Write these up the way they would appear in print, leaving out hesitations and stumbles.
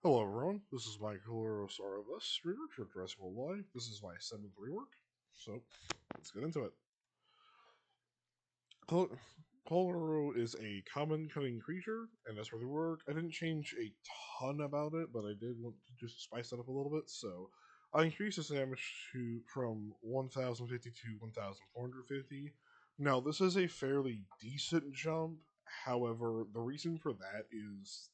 Hello everyone, this is my Coelurosauravus Rework for JWA. This is my 7th rework, so let's get into it. Coeluro is a common cunning creature, and as for the rework, I didn't change a ton about it, but I did want to just spice it up a little bit, so I increased its damage from 1050 to 1450. Now, this is a fairly decent jump, however, the reason for that is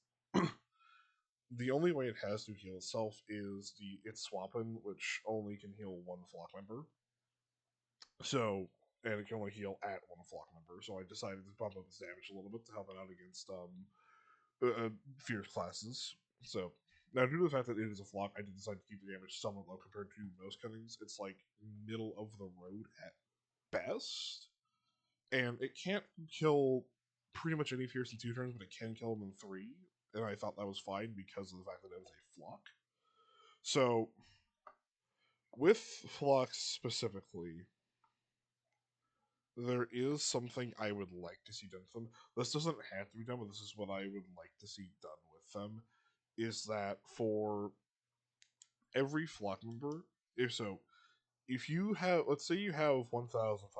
the only way it has to heal itself is its swapping, which only can heal one flock member. So, and it can only heal at one flock member. So I decided to bump up its damage a little bit to help it out against fierce classes. So now, due to the fact that it is a flock, I did decide to keep the damage somewhat low compared to most cuttings. It's like middle of the road at best, and it can't kill pretty much any fierce in 2 turns, but it can kill them in 3. And I thought that was fine because of the fact that it was a flock. So, with flocks specifically, there is something I would like to see done with them. This doesn't have to be done, but this is what I would like to see done with them. Is that for every flock member, if you have, let's say you have 1,500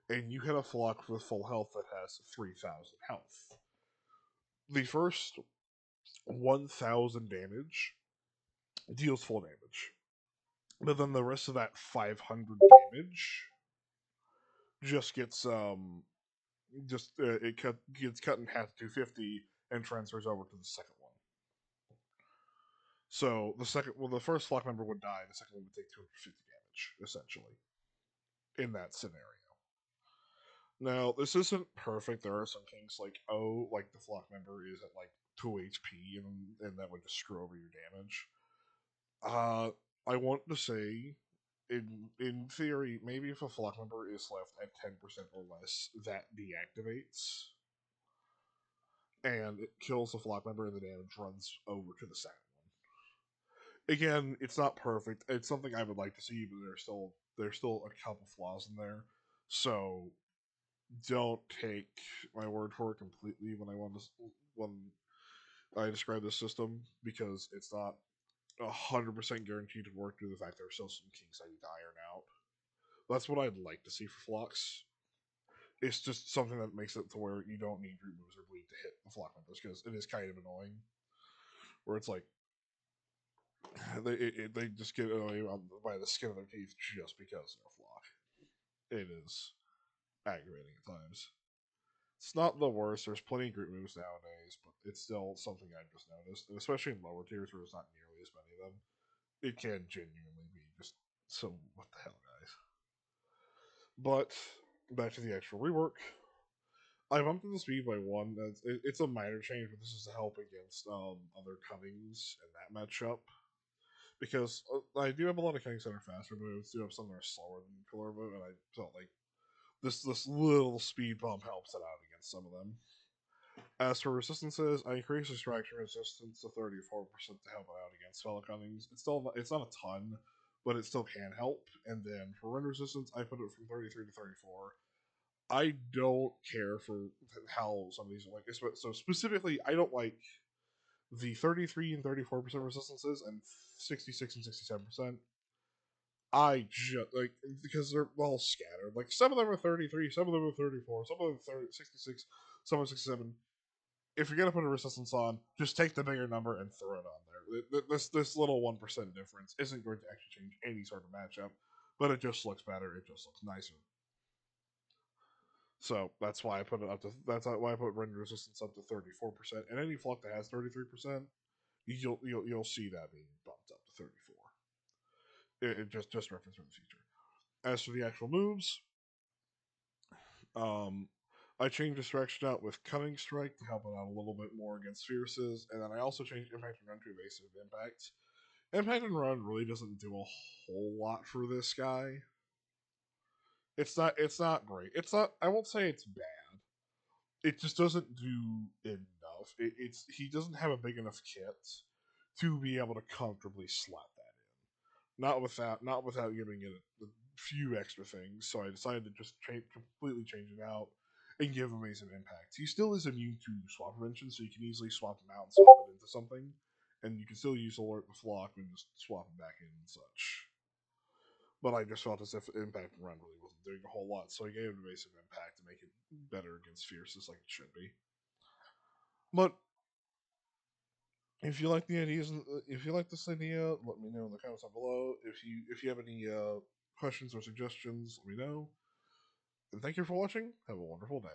damage, and you hit a flock with full health that has 3,000 health, the first 1,000 damage deals full damage. But then the rest of that 500 damage just gets gets cut in half to 250 and transfers over to the second one. So the first flock member would die, the second one would take 250 damage essentially in that scenario. Now this isn't perfect. There are some things like the flock member is at like 2 HP and that would just screw over your damage. I want to say in theory, maybe if a flock member is left at 10% or less, that deactivates and it kills the flock member and the damage runs over to the second one. Again, it's not perfect. It's something I would like to see, but there's still a couple flaws in there. So don't take my word for it completely when I describe this system because it's not 100% guaranteed to work due to the fact there are still some kinks I need to iron out. That's what I'd like to see for flocks. It's just something that makes it to where you don't need root moves or bleed to hit the flock members because it is kind of annoying. Where it's like they just get away by the skin of their teeth just because they're a flock. It is aggravating at times. It's not the worst. There's plenty of group moves nowadays, but it's still something I've just noticed, and especially in lower tiers where there's not nearly as many of them, it can genuinely be just so what the hell, guys. But back to the actual rework. I bumped up the speed by 1. It's a minor change, but this is to help against other cuttings in that matchup. Because I do have a lot of cuttings that are faster moves, do have some that are slower than Coelurosauravus, and I felt like this little speed bump helps it out against some of them. As for resistances, I increased distraction resistance to 34% to help it out against fellow cuttings. It's not a ton, but it still can help. And then for rend resistance, I put it from 33 to 34. I don't care for how some of these are like. So specifically, I don't like the 33 and 34% resistances and 66 and 67%. I just like because they're all scattered. Like some of them are 33, some of them are 34, some of them are 66, some are 67. If you're gonna put a resistance on, just take the bigger number and throw it on there. This little 1% difference isn't going to actually change any sort of matchup, but it just looks better. It just looks nicer. So that's why I put it up to. That's why I put rend resistance up to 34%. And any flock that has 33%, you'll see that being bumped up to 34. It just reference for the future. As for the actual moves, um, I changed distraction out with cutting strike to help it out a little bit more against fierces, and then I also changed impact and run to evasive impact. Impact and run really doesn't do a whole lot for this guy. It's not great. It's not. I won't say it's bad. It just doesn't do enough. It's he doesn't have a big enough kit to be able to comfortably slot that in. Not without giving it a few extra things. So I decided to just completely change it out and give amazing impact. He still is immune to swap prevention, so you can easily swap him out and swap it into something, and you can still use alert the flock and just swap him back in and such. But I just felt as if impact run really wasn't doing a whole lot, so I gave it evasive impact to make it better against fierces like it should be. But if you like the ideas, if you like this idea, let me know in the comments down below. If you have any questions or suggestions, let me know. And thank you for watching. Have a wonderful day.